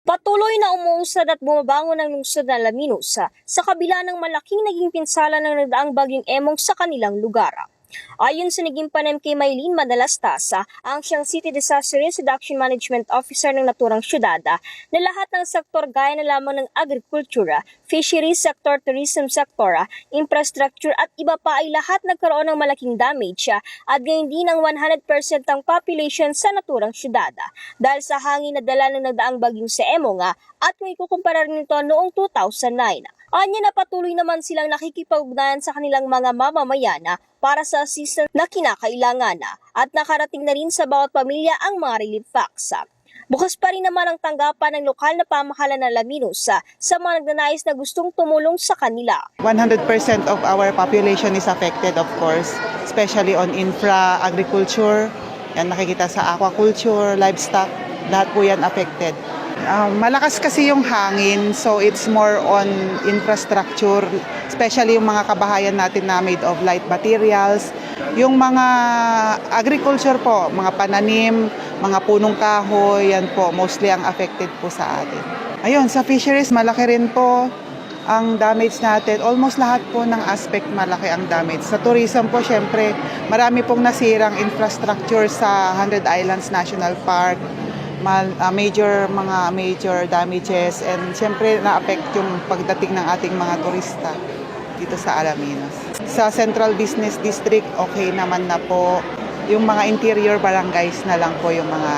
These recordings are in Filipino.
Patuloy na umuusad at bumabangon ang lungsod ng Alaminos sa kabila ng malaking naging pinsala ng nagdaang bagyong Emong sa kanilang lugar. Ayon sa naging panayam kay Maylene Madalas-Tasa, ang siyang City Disaster Risk Reduction Management Officer ng naturang syudad, na lahat ng sektor gaya na lamang ng agriculture, fisheries sector, tourism sector, infrastructure at iba pa ay lahat nagkaroon ng malaking damage at gayon din ang 100% ng population sa naturang syudad dahil sa hangin na dala ng nagdaang bagyong sa Emong at kung ikukumpara rin ito noong 2009. Anya na patuloy naman silang nakikipag-ugnayan sa kanilang mga mamamayan para sa assistance na kinakailangan at nakarating na rin sa bawat pamilya ang mga relief packs. Bukas pa rin naman ang tanggapan ng lokal na pamahalaan ng Alaminos sa mga nagnanais na gustong tumulong sa kanila. 100% of our population is affected, of course, especially on infra, agriculture, yan nakikita sa aquaculture, livestock, lahat po yan affected. Malakas kasi yung hangin, so it's more on infrastructure, especially yung mga kabahayan natin na made of light materials. Yung mga agriculture po, mga pananim, mga punong kahoy, yan po, mostly ang affected po sa atin. Ayun, sa fisheries, malaki rin po ang damage natin. Almost lahat po ng aspect malaki ang damage. Sa tourism po, syempre, marami pong nasirang infrastructure sa 100 Islands National Park. Mga major damages, and siyempre na-affect yung pagdating ng ating mga turista dito sa Alaminos. Sa Central Business District, okay naman na po. Yung mga interior barangays na lang po yung mga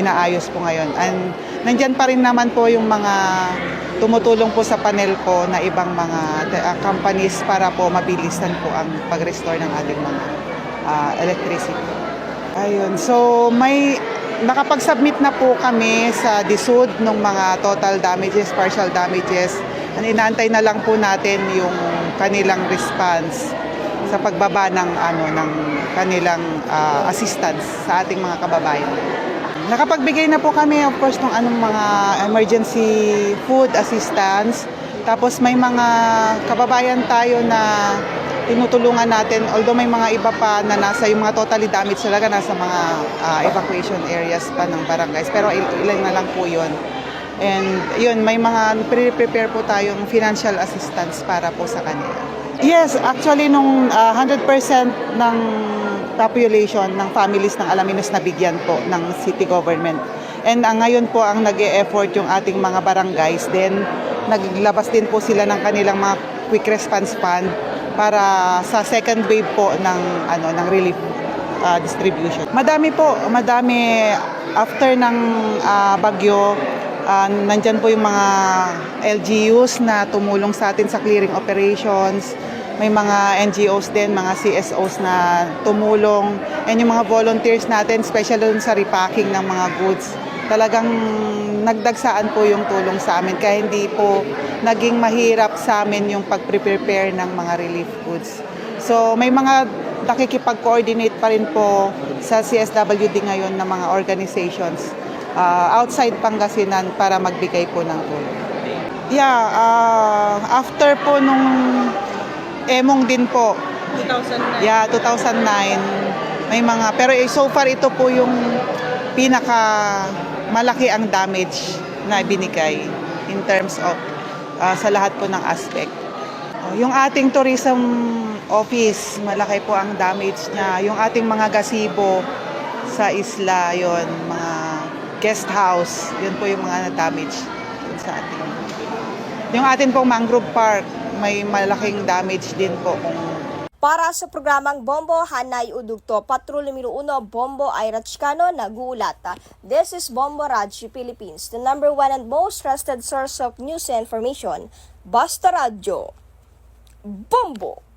inaayos po ngayon. And nandyan pa rin naman po yung mga tumutulong po sa panel ko na ibang mga companies para po mabilisan po ang pag-restore ng ating mga electricity. Ayun, so nakapag-submit na po kami sa DSUD ng mga total damages, partial damages. Inaantay na lang po natin yung kanilang response sa pagbaba ng kanilang assistance sa ating mga kababayan. Nakapagbigay na po kami, of course, ng mga emergency food assistance. Tapos may mga kababayan tayo na tinutulungan natin, although may mga iba pa na nasa yung mga totally damaged talaga, nasa mga evacuation areas pa ng barangays, pero ilan na lang po yun. And yun, may mga prepare po tayong financial assistance para po sa kanila. Yes, actually nung 100% ng population ng families ng Alaminos nabigyan po ng city government. And ngayon po ang nag-e-effort yung ating mga barangays, then naglabas din po sila ng kanilang mga quick response fund para sa second wave po ng relief distribution. Madami after ng bagyo, nandyan po yung mga LGUs na tumulong sa atin sa clearing operations. May mga NGOs din, mga CSOs na tumulong, and yung mga volunteers natin, especially sa repacking ng mga goods. Talagang nagdagsaan po yung tulong sa amin, kaya hindi po naging mahirap sa amin yung pag-prepare ng mga relief goods. So may mga nakikipag-coordinate pa rin po sa CSWD ngayon ng mga organizations outside Pangasinan para magbigay po ng tulong. After po nung Emong din po. 2009. 2009. May mga, pero so far ito po yung malaki ang damage na binigay in terms of sa lahat po ng aspect. Yung ating tourism office, malaki po ang damage niya. Yung ating mga gazebo sa isla, yon, mga guest house, yun po yung mga na-damage sa ating. Yung ating pong mangrove park, may malaking damage din po. Para sa programang Bombo Hanay Udugto, Patrol Numero 1, Bombo Ira Chicano, nag-uulat. This is Bombo Radyo Philippines, the number one and most trusted source of news and information. Basta Radyo. Bombo!